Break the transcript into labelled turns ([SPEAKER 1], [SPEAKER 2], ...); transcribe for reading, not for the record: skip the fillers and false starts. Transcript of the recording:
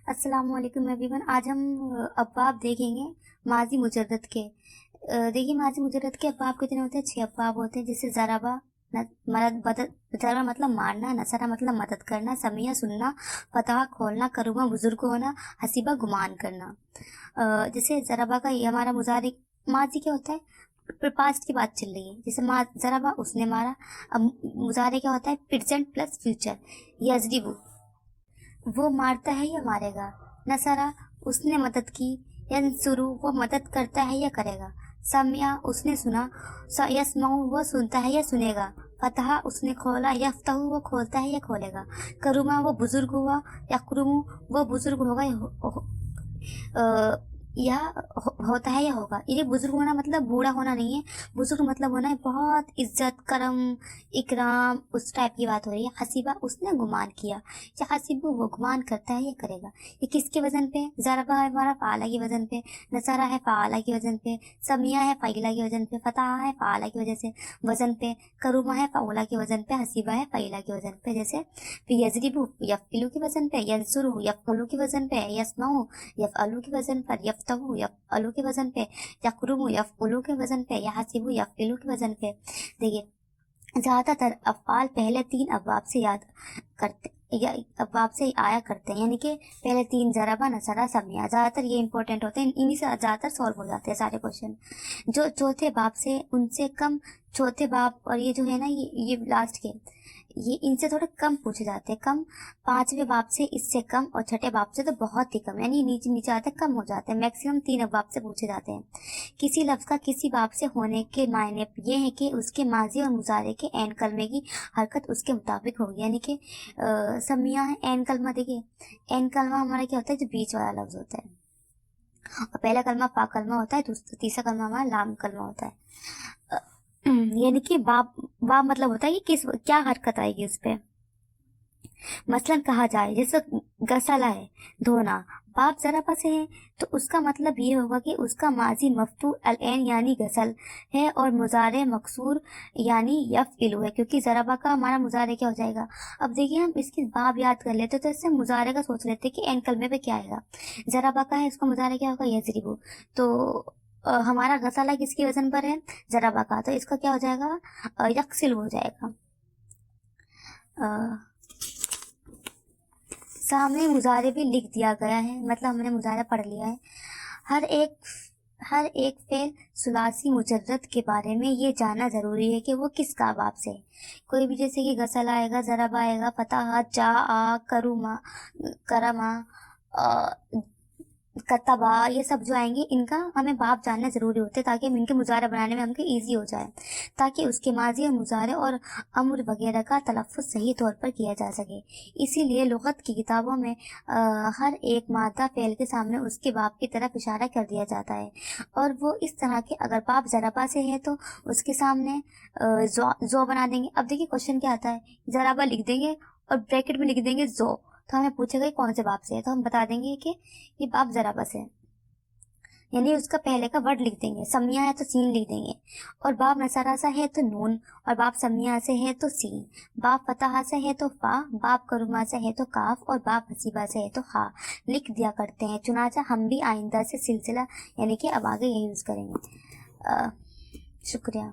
[SPEAKER 1] السلام علیکم every one. آج ہم ابواب دیکھیں گے ماضی مجرد کے. دیکھیے ماضی مجرد کے ابواب کتنے ہوتے ہیں؟ 6 ابواب ہوتے ہیں، جسے ضربہ ضربہ مطلب مارنا، نصرہ مطلب مدد کرنا، سمیہ سننا، فتح کھولنا، کرومہ بزرگ ہونا، حسیبہ گمان کرنا. جیسے ضربہ کا یہ ہمارا مضارع ماضی کیا ہوتا ہے؟ پاسٹ کی بات چل رہی ہے. جیسے ضربہ اس نے مارا. اب مضارع کیا ہوتا ہے؟ Present plus future. یضرب وہ مارتا ہے یا مارے گا. نصرہ اس نے مدد کی. ینصرو وہ مدد کرتا ہے یا کرے گا. سمع اس نے سنا. یسمع وہ سنتا ہے یا سنے گا. فتح اس نے کھولا. یفتح وہ کھولتا ہے یا کھولے گا. کرما وہ بزرگ ہوا. یکرم وہ بزرگ ہوگا یا ہوتا ہے یا ہوگا. یہ بزرگ ہونا مطلب بوڑھا ہونا نہیں ہے، بزرگ مطلب ہونا ہے بہت عزت، کرم، اکرام، اس ٹائپ کی بات ہو رہی ہے. حسیبہ اس نے گمان کیا. یا حسیب وہ گمان کرتا ہے یا کرے گا. یہ کس کے وزن پہ؟ ضربہ ہے ہمارا فعلہ کی وزن پہ، نصرہ ہے فعلہ کی وزن پہ، سمیہ ہے فعیلہ کی وزن پہ، فتح ہے فعلہ کی وجہ سے وزن پہ، کرومہ ہے فعولہ کی وزن پہ، حسیبہ ہے فعیلہ کی وزن پہ. جیسے یضرب یفعلو کی وزن پہ، ینصر یفعلو کی وزن پہ، یسمع یفعلو کی وزن پر، یفتح یفعلو کے وزن پہ، یکرم یفعلو کے وزن پہ، یحسب یفعلو کے وزن پہ. دیکھیے زیادہ تر افعال پہلے 3 ابواب سے یاد کرتے یا ابواب سے آیا کرتے ہیں، یعنی کہ پہلے 3 ضربہ، نصرہ، سمیہ. زیادہ تر یہ امپورٹنٹ ہوتے ہیں، انہی سے زیادہ تر سالو ہو جاتے ہیں سارے کوشچن. جو چوتھے باب سے ان سے کم، چوتھے باب اور یہ جو ہے نا یہ لاسٹ کے، یہ ان سے تھوڑے کم پوچھے جاتے ہیں. کم 5ویں باب سے اس سے کم، اور 6ٹھے باب سے تو بہت ہی کم، یعنی نیچے نیچے آتے کم ہو جاتے ہیں. میکسیمم 3 ابواب سے پوچھے جاتے ہیں. کسی لفظ کا کسی باب سے ہونے کے معنی یہ ہے کہ اس کے ماضی اور مضارع کے عین کلمے کی حرکت اس کے مطابق ہوگی. یعنی کہ سمیہ ہے عین کلمہ. دیکھیے عین کلمہ ہمارا کیا ہوتا ہے؟ جو بیچ والا لفظ ہوتا ہے، اور پہلا کلمہ فا کلمہ ہوتا ہے، تیسرا کلمہ ہمارا لام کلمہ ہوتا ہے. یعنی کہ باب مطلب ہوتا ہے کہ کیا حرکت آئے گی اس پہ. مثلاً کہا جائے جیسے غسلہ ہے دھونا، باب ضربہ سے ہے تو اس کا مطلب یہ ہوگا کہ اس کا ماضی مفتوح العین یعنی غسل ہے، اور مضارع مکسور یعنی یفعلو ہے، کیونکہ ضربہ کا ہمارا مضارع کیا ہو جائے گا. اب دیکھیے ہم اس کی باب یاد کر لیتے تو اس سے مضارع کا سوچ لیتے کہ عین کلمے پہ کیا آئے گا. ضربہ کا ہے، اس کا مضارع کیا ہوگا؟ یضرب. تو ہمارا غسلہ کس کی وزن پر ہے؟ ضربہ کا، تو اس کا کیا ہو جائے گا؟ یکسل ہو جائے گا. سامنے مضارع بھی لکھ دیا گیا ہے، مطلب ہم نے مضارع پڑھ لیا ہے. ہر ایک فعل ثلاثی مجرد کے بارے میں یہ جاننا ضروری ہے کہ وہ کس کا باب سے ہے. کوئی بھی جیسے کہ غسل آئے گا، ضرب آئے گا، فتح، جاء، کروما، کرما، کتبا، یہ سب جو آئیں گے ان کا ہمیں باب جاننا ضروری ہوتے تاکہ ہم ان کے مضارع بنانے میں ہم کو ایزی ہو جائے، تاکہ اس کے ماضی اور مضارع اور امر وغیرہ کا تلفظ صحیح طور پر کیا جا سکے. اسی لیے لغت کی کتابوں میں ہر ایک مادہ فعل کے سامنے اس کے باب کی طرف اشارہ کر دیا جاتا ہے، اور وہ اس طرح کہ اگر باب ضربہ سے ہے تو اس کے سامنے زو بنا دیں گے. اب دیکھیے کوشچن کیا آتا ہے، ضربہ لکھ دیں گے اور بریکٹ میں لکھ دیں گے زو، تو ہمیں پوچھے گا کون سے باب سے ہے، تو ہم بتا دیں گے کہ یہ باب ضربہ سے ہے، یعنی اس کا پہلے کا ورڈ لکھ دیں گے. سمیہ ہے تو سین لکھ دیں گے، اور باب نصرہ سے ہے تو نون، اور باب سمیہ سے ہے تو سین، باب فتح سے ہے تو فا، باب کرومہ سے ہے تو کاف، اور باب حسیبہ سے ہے تو خا لکھ دیا کرتے ہیں. چنانچہ ہم بھی آئندہ سے سلسلہ یعنی کہ اب آگے یہی یوز کریں گے. شکریہ.